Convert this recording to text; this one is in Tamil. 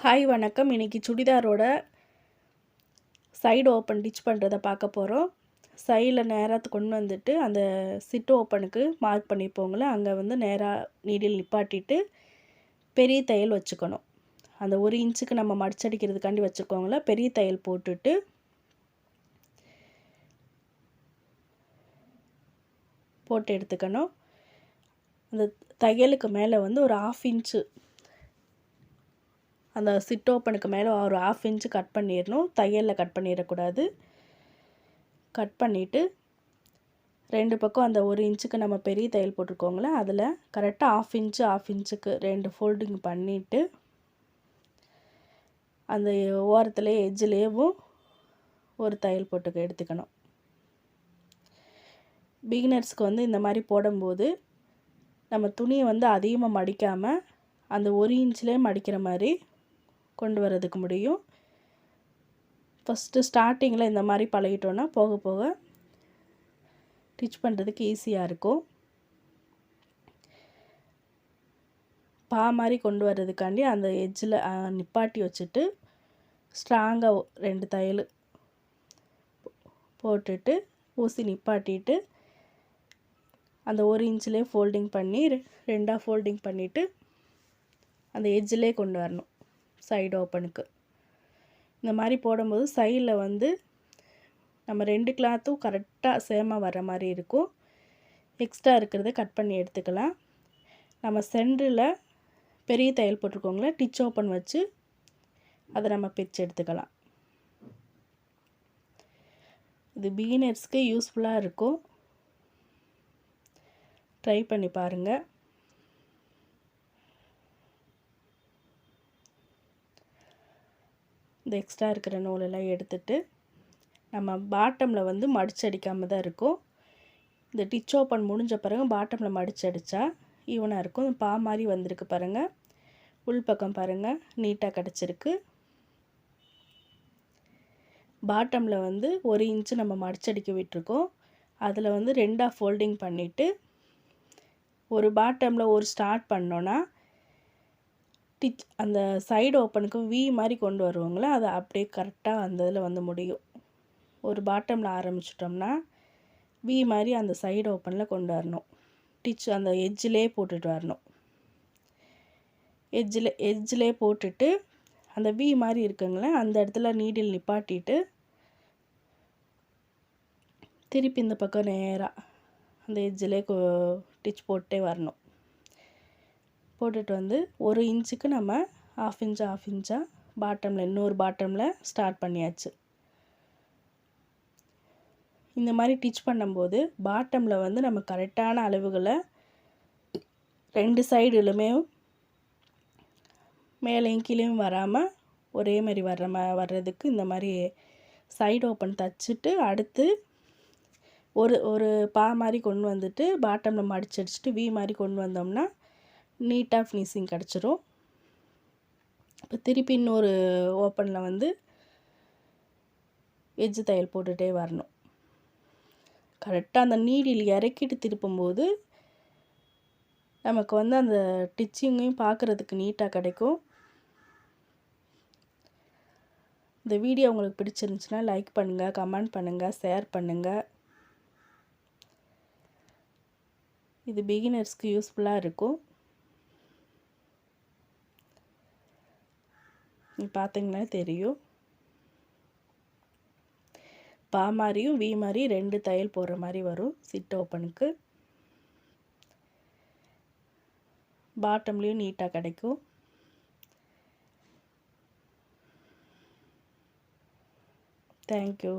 ஹாய் வணக்கம். இன்றைக்கி சுடிதாரோட சைடு ஓப்பன் டிச் பண்ணுறதை பார்க்க போகிறோம். சைடில் நேராக கொண்டு வந்துட்டு அந்த சிட்டு ஓப்பனுக்கு மார்க் பண்ணிப்போங்களே, அங்கே வந்து நேராக நீடில் நிப்பாட்டிட்டு பெரிய தையல் வச்சுக்கணும். அந்த 1 இன்ச்சுக்கு நம்ம மடிச்சடிக்கிறதுக்காண்டி வச்சுக்கோங்களேன். பெரிய தையல் போட்டுட்டு போட்டு எடுத்துக்கணும். அந்த தையலுக்கு மேலே வந்து ஒரு 1/2 இன்ச்சு அந்த சிட் ஓப்பனுக்கு மேலே ஒரு 1/2 இன்ச்சு கட் பண்ணிடணும். தையலில் கட் பண்ணிடக்கூடாது. கட் பண்ணிவிட்டு 2 பக்கம் அந்த 1 இன்ச்சுக்கு நம்ம பெரிய தையல் போட்டிருக்கோங்களே, அதில் கரெக்டாக 1/2 இன்ச்சுக்கு 2 ஃபோல்டிங் பண்ணிவிட்டு அந்த ஓரத்துலேயே எட்ஜ்லேயும் ஒரு தையல் போட்டு எடுத்துக்கணும். பிகினர்ஸ்க்கு வந்து இந்த மாதிரி போடும்போது நம்ம துணியை வந்து அதிகமாக மடிக்காமல் அந்த 1 இன்ச்லேயே மடிக்கிற மாதிரி கொண்டு வரதுக்கு முடியும். ஃபஸ்ட்டு ஸ்டார்டிங்கில் இந்த மாதிரி பழகிட்டோன்னா போக போக ஸ்டிச் பண்ணுறதுக்கு ஈஸியாக இருக்கும். மாதிரி கொண்டு வர்றதுக்காண்டி அந்த எட்ஜில் நிப்பாட்டி வச்சுட்டு ஸ்ட்ராங்காக 2 தையல் போட்டுட்டு ஊசி நிப்பாட்டிட்டு அந்த 1 இன்ச்லேயே ஃபோல்டிங் பண்ணி 2ஆக ஃபோல்டிங் பண்ணிவிட்டு அந்த எட்ஜிலே கொண்டு வரணும் சைடு ஓப்பனுக்கு. இந்த மாதிரி போடும்போது சைடில் வந்து நம்ம 2 கிளாத்தும் கரெக்டாக சேமாக வர மாதிரி இருக்கும். எக்ஸ்ட்ரா இருக்கிறத கட் பண்ணி எடுத்துக்கலாம். நம்ம சென்டரில் பெரிய தையல் போட்டிருக்கோங்களே, டிச் ஓப்பன் வச்சு அதை நம்ம பிரித்து எடுத்துக்கலாம். இது பிகினர்ஸ்க்கு யூஸ்ஃபுல்லாக இருக்கும். ட்ரை பண்ணி பாருங்கள். இந்த எக்ஸ்ட்ரா இருக்கிற நூலெல்லாம் எடுத்துட்டு நம்ம பாட்டமில் வந்து மடிச்சடிக்காமல் தான் இருக்கும். இந்த டிச் ஓப்பன் முடிஞ்ச பிறகு பாட்டமில் மடிச்சடித்தா ஈவனாக இருக்கும். மாதிரி வந்திருக்கு பாருங்கள். உள்பக்கம் பாருங்கள், நீட்டாக கிடச்சிருக்கு. பாட்டமில் வந்து 1 இன்ச்சு நம்ம மடிச்சடிக்க விட்டுருக்கோம். அதில் வந்து 2ஆக ஃபோல்டிங் பண்ணிவிட்டு ஒரு பாட்டமில் ஒரு ஸ்டார்ட் பண்ணோன்னா அந்த சைடு ஓப்பனுக்கு மாதிரி கொண்டு வருவாங்களே, அதை அப்படியே கரெக்டாக அந்த இதில் வந்து முடியும். ஒரு பாட்டமில் ஆரம்பிச்சிட்டோம்னா மாதிரி அந்த சைடு ஓப்பனில் கொண்டு வரணும். அந்த எட்ஜிலே போட்டுட்டு வரணும். எட்ஜிலே போட்டுட்டு அந்த மாதிரி இருக்குங்களே, அந்த இடத்துல நீடில் நிப்பாட்டிட்டு திருப்பி இந்த பக்கம் நேராக அந்த எட்ஜிலே டிச் போட்டே வரணும். போட்டுட்டு வந்து 1 இன்ச்சுக்கு நம்ம 1/2 இன்ச்சாக பாட்டமில் இன்னொரு பாட்டமில் ஸ்டார்ட் பண்ணியாச்சு. இந்த மாதிரி டிச் பண்ணும்போது பாட்டமில் வந்து நம்ம கரெக்டான அளவுகளை 2 சைடுலுமே மேலேயும் கீழேயும் வராமல் ஒரே மாதிரி வர்றதுக்கு இந்த மாதிரி சைடு ஓப்பன் தைச்சிட்டு அடுத்து ஒரு மாதிரி கொண்டு வந்துட்டு பாட்டமில் மடிச்சடிச்சுட்டு மாதிரி கொண்டு வந்தோம்னா நீட்டாக ஃபினிஷிங் கிடச்சிரும். இப்போ திருப்பி இன்னொரு ஓப்பனில் வந்து எட்ஜ் தையல் போட்டுகிட்டே வரணும். கரெக்டாக அந்த நீடில் இறக்கிட்டு திருப்பும்போது நமக்கு வந்து அந்த டிச்சிங்கையும் பார்க்குறதுக்கு நீட்டாக கிடைக்கும். இந்த வீடியோ உங்களுக்கு பிடிச்சிருந்துச்சுன்னா லைக் பண்ணுங்கள், கமெண்ட் பண்ணுங்கள், ஷேர் பண்ணுங்கள். இது பிகினர்ஸ்க்கு யூஸ்ஃபுல்லாக இருக்கும். பார்த்தீங்கன்னா தெரியும். மாதிரியும் மாதிரி 2 தையல் போடுற மாதிரி வரும். சிட் ஓப்பனுக்கு பாட்டம்லேயும் நீட்டாக கிடைக்கும். தேங்க்யூ.